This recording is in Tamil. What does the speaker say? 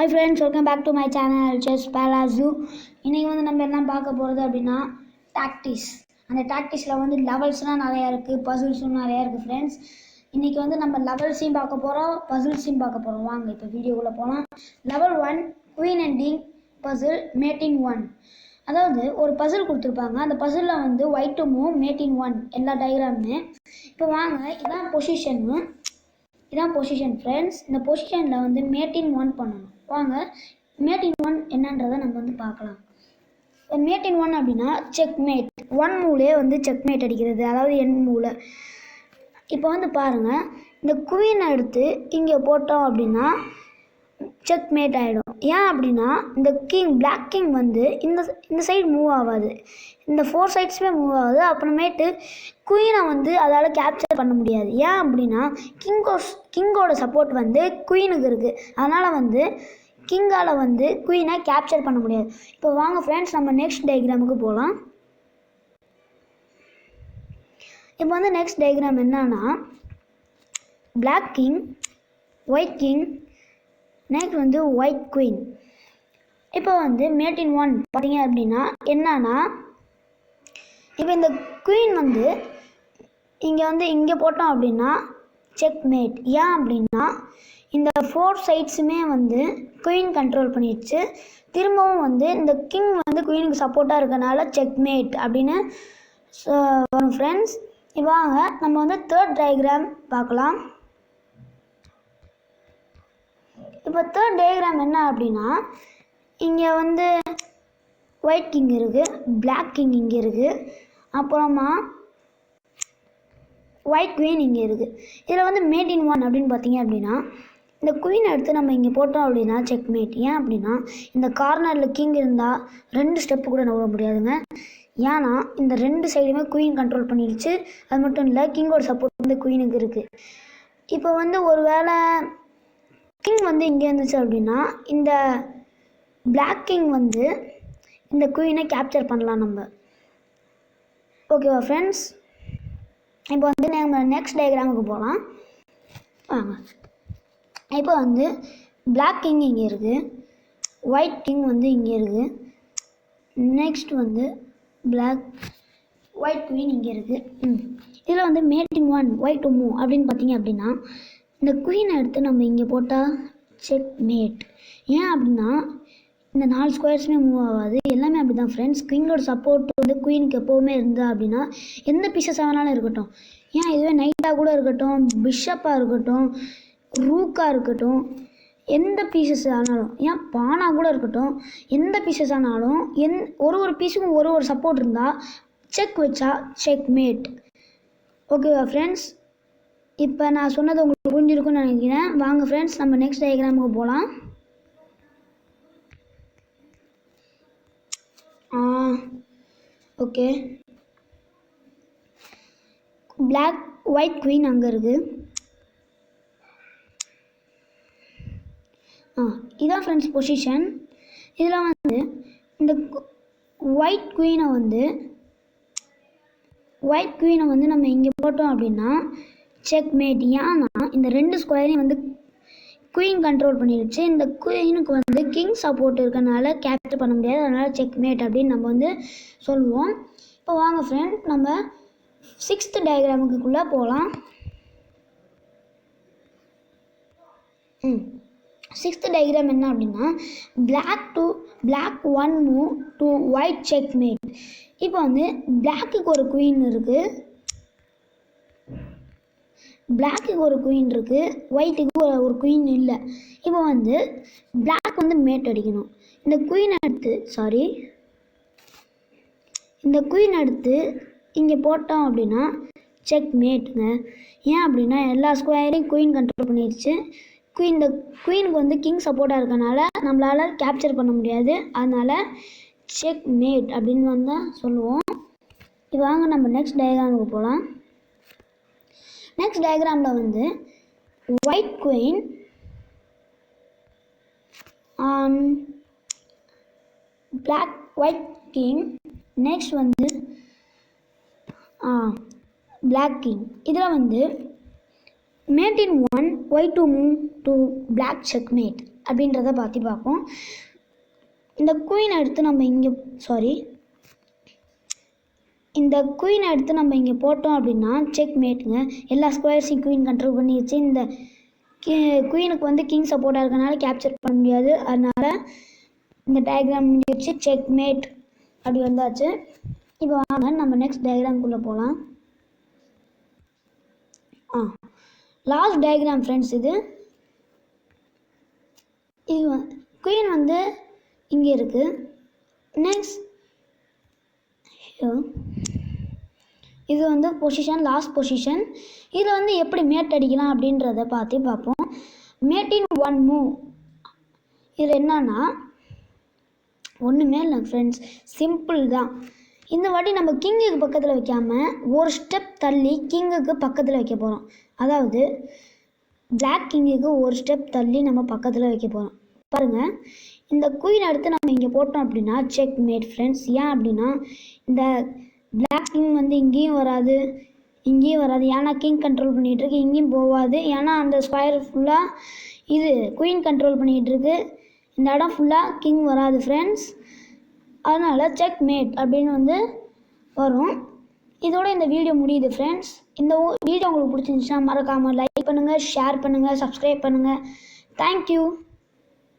Hi friends, welcome back to my channel Chess Palazzo. இன்னைக்கு வந்து நம்ம என்ன பார்க்க போகிறது அப்படின்னா டாக்டிக்ஸ். அந்த டாக்டிக்ஸில் வந்து லெவல்ஸ்லாம் நிறையா இருக்குது, பசில்ஸும் நிறையா இருக்குது ஃப்ரெண்ட்ஸ். இன்றைக்கி வந்து நம்ம லெவல்ஸையும் பார்க்க போகிறோம், பசில்ஸையும் பார்க்க போகிறோம். வாங்க இப்போ வீடியோக்குள்ளே போகலாம். Level 1 queen ending puzzle mate in 1. அதாவது ஒரு பசில் கொடுத்துருப்பாங்க, அந்த பசிலில் வந்து ஒயிட் டு மூவ் மேட்டிங் 1 எல்லா டயக்ராமுமே. இப்போ வாங்க, இதான் பொசிஷன் ஃப்ரெண்ட்ஸ். இந்த பொசிஷனில் வந்து மேட்டின் 1 பண்ணணும். வாங்க மேட்டின் 1 என்னன்றதை நம்ம வந்து பார்க்கலாம். மேட்டின் 1 அப்படின்னா செக் மேட், 1 மூவ்லேயே வந்து செக் மேட் அடிக்கிறது, அதாவது என் மூவில். இப்போ வந்து பாருங்கள், இந்த குவீனை எடுத்து இங்கே போட்டோம் அப்படின்னா செக் மேட் ஆகிடும். ஏன் அப்படின்னா இந்த பிளாக் கிங் வந்து இந்த சைடு மூவ் ஆகாது, இந்த 4 சைட்ஸுமே மூவ் ஆகுது. அப்புறமேட்டு குயினை வந்து அதால் கேப்சர் பண்ண முடியாது. ஏன் அப்படின்னா கிங்கோட சப்போர்ட் வந்து குயினுக்கு இருக்குது. அதனால் வந்து கிங்கால் வந்து குயினை கேப்சர் பண்ண முடியாது. இப்போ வாங்க ஃப்ரெண்ட்ஸ், நம்ம நெக்ஸ்ட் டயக்ராமுக்கு போகலாம். இப்போ வந்து நெக்ஸ்ட் டயக்ராம் என்னன்னா black king, white king, next வந்து ஒயிட் குயின். இப்போ வந்து மேட்டின் 1 பார்த்தீங்க அப்படின்னா என்னன்னா, இப்போ இந்த குயின் வந்து இங்கே போட்டோம் அப்படின்னா செக் மேட். ஏன் அப்படின்னா இந்த 4 சைட்ஸுமே வந்து குயின் கண்ட்ரோல் பண்ணிடுச்சு. திரும்பவும் வந்து இந்த கிங் வந்து குயினுக்கு சப்போர்ட்டாக இருக்கனால செக் மேட் அப்படின்னு வரும் ஃப்ரெண்ட்ஸ். வாங்க நம்ம வந்து தேர்ட் டயக்ராம் பார்க்கலாம். இப்போ தேர்ட் டயக்ராம் என்ன அப்படின்னா, இங்கே வந்து ஒயிட் கிங் இருக்குது, பிளாக் கிங் இங்கே இருக்குது, அப்புறமா ஒயிட் குயின் இங்கே இருக்குது. இதில் வந்து மேட்டின் 1 அப்படின்னு பார்த்தீங்க அப்படின்னா, இந்த குயினை எடுத்து நம்ம இங்கே போட்டோம் அப்படின்னா செக் மேட். ஏன் அப்படின்னா இந்த கார்னரில் கிங் இருந்தால் 2 ஸ்டெப்பு கூட நவர முடியாதுங்க. ஏன்னா இந்த 2 சைடுமே குயின் கண்ட்ரோல் பண்ணிடுச்சு. அது மட்டும் இல்லை, கிங்கோட சப்போர்ட் வந்து குயினுக்கு இருக்குது. இப்போ வந்து ஒரு வேளை கிங் வந்து இங்கே இருந்துச்சு அப்படின்னா இந்த பிளாக் கிங் வந்து இந்த குயினை கேப்சர் பண்ணலாம் நம்ம. ஓகேவா ஃப்ரெண்ட்ஸ்? இப்போ வந்து நம்ம நெக்ஸ்ட் டயக்ராமுக்கு போகலாம். வாங்க. இப்போ வந்து பிளாக் கிங் இங்கே இருக்குது, ஒயிட் கிங் வந்து இங்கே இருக்குது, நெக்ஸ்ட் வந்து ஒயிட் குயின் இங்கே இருக்குது. இதில் வந்து மேட்டின் 1 ஒயிட் டு மூவ் அப்படின்னு பார்த்தீங்க அப்படின்னா, இந்த குயினை எடுத்து நம்ம இங்கே போட்டால் செக் மேட். ஏன் அப்படின்னா இந்த 4 ஸ்கொயர்ஸுமே மூவ் ஆகாது, எல்லாமே அப்படி தான் ஃப்ரெண்ட்ஸ். குயினோட சப்போர்ட் வந்து குயினுக்கு எப்போவுமே இருந்தா அப்படின்னா எந்த பீசஸாக வேணாலும் இருக்கட்டும், ஏன் இதுவே நைட்டாக கூட இருக்கட்டும், பிஷப்பாக இருக்கட்டும், ரூக்காக இருக்கட்டும், எந்த பீசஸ் ஆனாலும், ஏன் பானாக கூட இருக்கட்டும், எந்த பீசஸ் ஆனாலும் ஒரு பீஸுக்கும் ஒரு சப்போர்ட் இருந்தால் செக் வச்சா செக் மேட். ஓகேவா ஃப்ரெண்ட்ஸ்? இப்போ நான் சொன்னது உங்களுக்கு புரிஞ்சிருக்குன்னு நினைக்கிறேன். வாங்க ஃப்ரெண்ட்ஸ், நம்ம நெக்ஸ்ட் டயக்ராமுக்கு போகலாம். ஓகே, ஒயிட் குயின் அங்கே இருக்குது. இதான் ஃப்ரெண்ட்ஸ் பொசிஷன். இதில் வந்து இந்த ஒயிட் குயினை வந்து நம்ம இங்கே போட்டோம் அப்படின்னா செக் மேட். ஏன்னா இந்த 2 ஸ்கொயரையும் வந்து குயின் கண்ட்ரோல் பண்ணிடுச்சு. இந்த குயினுக்கு வந்து கிங் சப்போர்ட் இருக்கனால கேப்சர் பண்ண முடியாது, அதனால் செக் மேட் அப்படின்னு நம்ம வந்து சொல்லுவோம். இப்போ வாங்க ஃப்ரெண்ட், நம்ம 6th டயக்ராமுக்குள்ளே போகலாம். 6th டயக்ராம் என்ன அப்படின்னா black 1 move to white checkmate. இப்போ வந்து பிளாக்குக்கு ஒரு குயின் இருக்குது, ஒயிட்டுக்கு ஒரு குயின் இல்லை. இப்போ வந்து பிளாக் வந்து மேட் அடிக்கணும். இந்த குயின் எடுத்து இங்கே போட்டோம் அப்படின்னா செக் மேட்டுங்க. ஏன் அப்படின்னா எல்லா ஸ்கொயரையும் குயின் கண்ட்ரோல் பண்ணிடுச்சு. இந்த குயினுக்கு வந்து கிங் சப்போர்ட்டாக இருக்கனால நம்மளால் கேப்சர் பண்ண முடியாது, அதனால் செக் மேட் அப்படின்னு வந்து சொல்லுவோம். இப்போ வாங்க நம்ம நெக்ஸ்ட் டயக்ராமுக்கு போகலாம். நெக்ஸ்ட் டயக்ராமில் வந்து white queen white king, next வந்து பிளாக் கிங். இதில் வந்து mate in 1 white to move to black checkmate. அப்படின்றத பார்ப்போம். இந்த குயினை எடுத்து நம்ம இங்கே போட்டோம் அப்படின்னா செக் மேட்டுங்க. எல்லா ஸ்கொயர்ஸையும் குயின் கண்ட்ரோல் பண்ணிடுச்சு. இந்த குயினுக்கு வந்து கிங் சப்போர்ட்டாக இருக்கனால கேப்சர் பண்ண முடியாது. அதனால் இந்த டயக்ராம் முடிஞ்சிடுச்சு. செக் மேட் அப்படி வந்தாச்சு. இப்போ வாங்க நம்ம நெக்ஸ்ட் டயக்ராம்குள்ளே போகலாம். Last diagram friends. இது குயின் வந்து இங்கே இருக்குது. நெக்ஸ்ட் இது வந்து பொசிஷன், லாஸ்ட் பொசிஷன். இதில் வந்து எப்படி மேட் அடிக்கலாம் அப்படின்றத பார்ப்போம். Made in one move. இதில் என்னன்னா ஒன்றுமே இல்லை ஃப்ரெண்ட்ஸ், சிம்பிள் தான். இந்த வாட்டி நம்ம கிங்குக்கு பக்கத்தில் வைக்காமல் ஒரு ஸ்டெப் தள்ளி கிங்குக்கு பக்கத்தில் வைக்க போகிறோம். அதாவது பிளாக் கிங்குக்கு ஒரு ஸ்டெப் தள்ளி நம்ம பக்கத்தில் வைக்க போகிறோம். பாருங்கள், இந்த குயின் எடுத்து நம்ம இங்கே போட்டோம் அப்படின்னா செக் மேட் ஃப்ரெண்ட்ஸ். ஏன் அப்படின்னா இந்த பிளாக் கிங் வந்து இங்கேயும் வராது, இங்கேயும் வராது. ஏன்னா கிங் கண்ட்ரோல் பண்ணிகிட்டு இருக்கு. இங்கேயும் போகாது, ஏன்னா அந்த ஸ்கொயர் ஃபுல்லாக இது குயின் கண்ட்ரோல் பண்ணிகிட்டு இருக்கு. இந்த இடம் ஃபுல்லாக கிங் வராது ஃப்ரெண்ட்ஸ். அதனால் செக் மேட் அப்படின்னு வந்து வரும். இதோட இந்த வீடியோ முடியுது ஃப்ரெண்ட்ஸ். இந்த வீடியோ உங்களுக்கு பிடிச்சிருந்துச்சுன்னா மறக்காமல் லைக் பண்ணுங்கள், ஷேர் பண்ணுங்கள், சப்ஸ்கிரைப் பண்ணுங்கள். தேங்க்யூ.